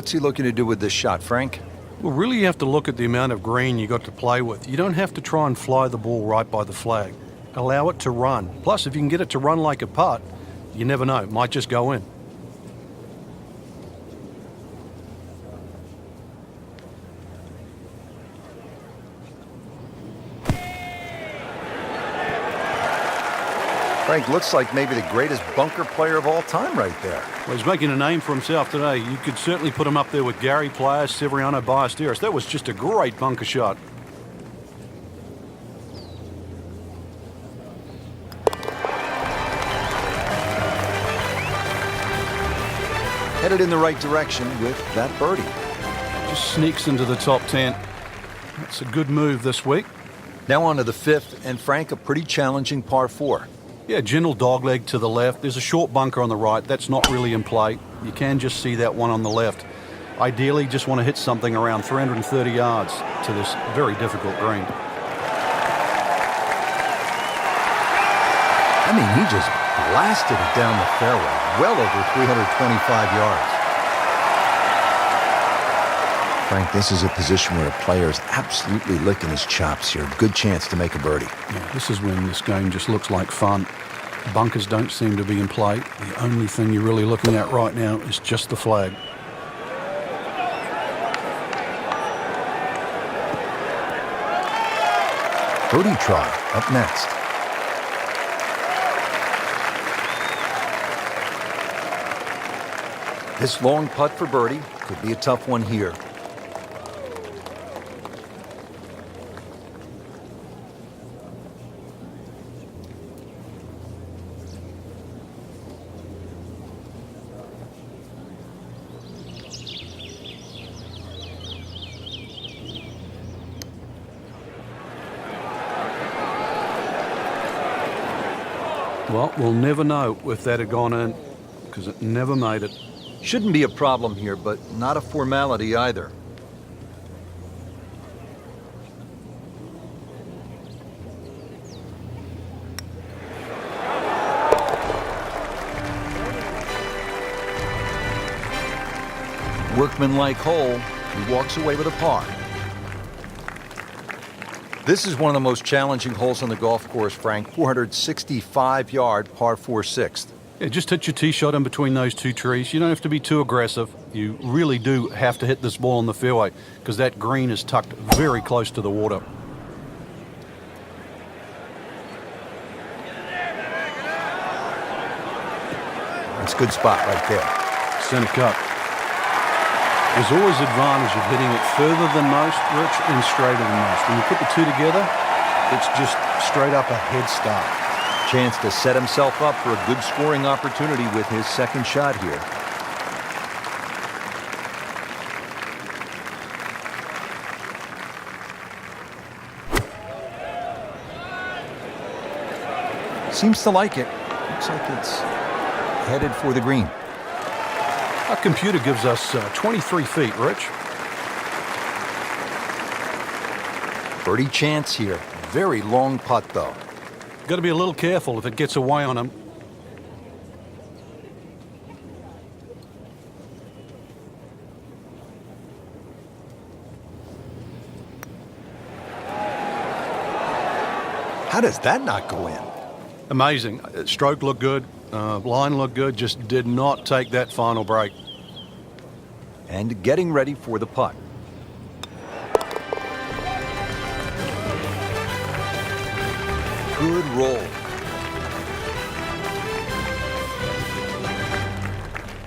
What's he looking to do with this shot, Frank? Well, really you have to look at the amount of green you got to play with. You don't have to try and fly the ball right by the flag. Allow it to run. Plus, if you can get it to run like a putt, you never know, it might just go in. Frank looks like maybe the greatest bunker player of all time right there. Well, he's making a name for himself today. You could certainly put him up there with Gary Player, Severiano Ballesteros. That was just a great bunker shot. Headed in the right direction with that birdie. Just sneaks into the top 10. That's a good move this week. Now on to the fifth, and Frank, a pretty challenging par 4. Yeah, gentle dogleg to the left. There's a short bunker on the right. That's not really in play. You can just see that one on the left. Ideally, just want to hit something around 330 yards to this very difficult green. I mean, he just blasted it down the fairway, well over 325 yards. Frank, this is a position where a player is absolutely licking his chops here. Good chance to make a birdie. Yeah, this is when this game just looks like fun. Bunkers don't seem to be in play. The only thing you're really looking at right now is just the flag. Birdie try up next. This long putt for birdie could be a tough one here. Well, we'll never know if that had gone in, because it never made it. Shouldn't be a problem here, but not a formality either. Workmanlike hole, he walks away with a par. This is one of the most challenging holes on the golf course, Frank. 465-yard par 4 6th. Yeah, just hit your tee shot in between those two trees. You don't have to be too aggressive. You really do have to hit this ball in the fairway because that green is tucked very close to the water. That's a good spot right there. Center cut. There's always advantage of hitting it further than most, Rich, and straighter than most. When you put the two together, it's just straight up a head start. Chance to set himself up for a good scoring opportunity with his second shot here. Seems to like it. Looks like it's headed for the green. Our computer gives us 23 feet, Rich. Birdie chance here. Very long putt, though. Got to be a little careful if it gets away on him. How does that not go in? Amazing. Stroke looked good. Line looked good. Just did not take that final break. And getting ready for the putt. Good roll.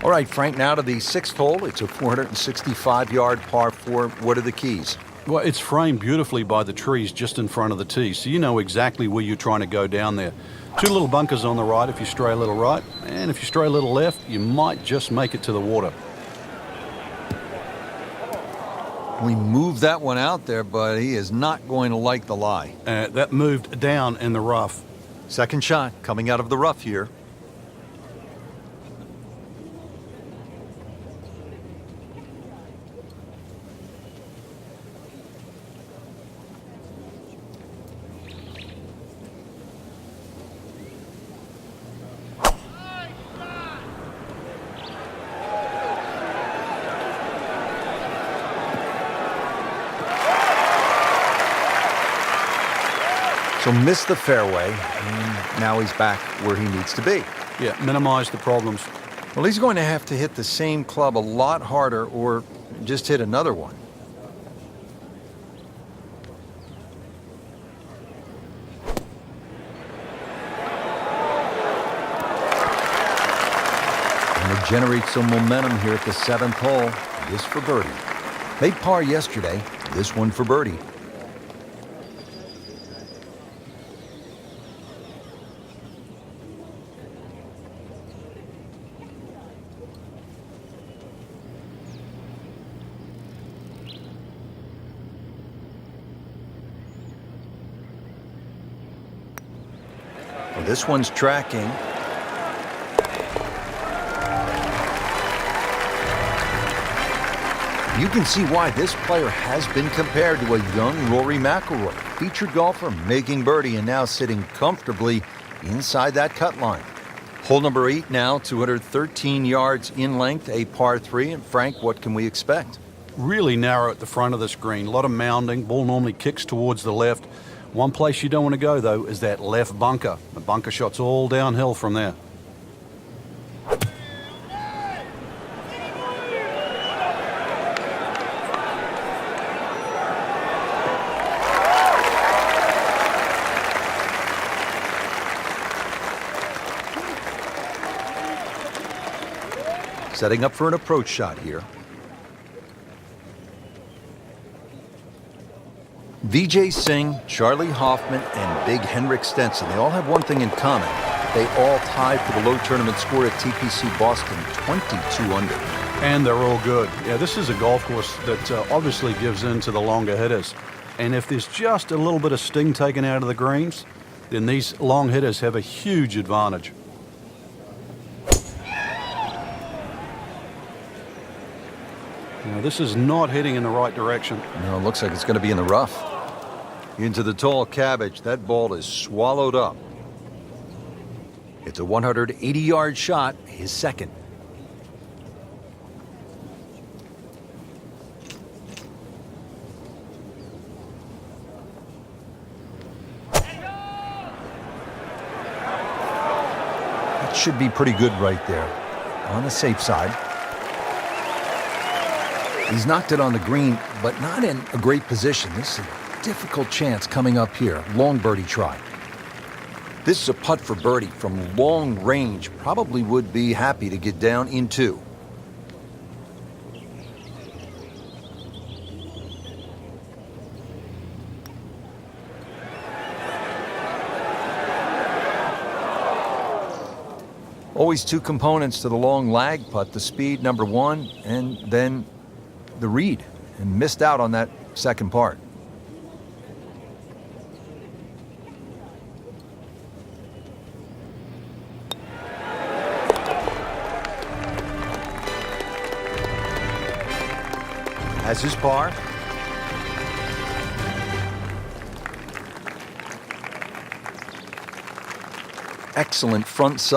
All right, Frank, now to the sixth hole. It's a 465-yard par 4. What are the keys? Well, it's framed beautifully by the trees just in front of the tee, so you know exactly where you're trying to go down there. Two little bunkers on the right if you stray a little right, and if you stray a little left, you might just make it to the water. We moved that one out there, but he is not going to like the lie. That moved down in the rough. Second shot coming out of the rough here. So missed the fairway, and now he's back where he needs to be. Yeah, minimize the problems. Well, he's going to have to hit the same club a lot harder or just hit another one. And to generate some momentum here at the 7th hole, this for birdie. Made par yesterday, this one for birdie. Well, this one's tracking. You can see why this player has been compared to a young Rory McIlroy, featured golfer making birdie and now sitting comfortably inside that cut line. Hole number 8 now, 213 yards in length, a par 3. And Frank, what can we expect? Really narrow at the front of this green. A lot of mounding. Ball normally kicks towards the left. One place you don't want to go, though, is that left bunker. The bunker shot's all downhill from there. Setting up for an approach shot here. Vijay Singh, Charlie Hoffman, and Big Henrik Stenson, they all have one thing in common. They all tied for the low tournament score at TPC Boston, 22 under. And they're all good. Yeah, this is a golf course that obviously gives in to the longer hitters. And if there's just a little bit of sting taken out of the greens, then these long hitters have a huge advantage. Now, this is not heading in the right direction. No, it looks like it's going to be in the rough. Into the tall cabbage. That ball is swallowed up. It's a 180-yard shot, his second. That should be pretty good right there. On the safe side. He's knocked it on the green, but not in a great position. This is a difficult chance coming up here. Long birdie try. This is a putt for birdie from long range. Probably would be happy to get down in 2. Always 2 components to the long lag putt. The speed, number 1, and then the read, and missed out on that second part. Has his par. Excellent front side.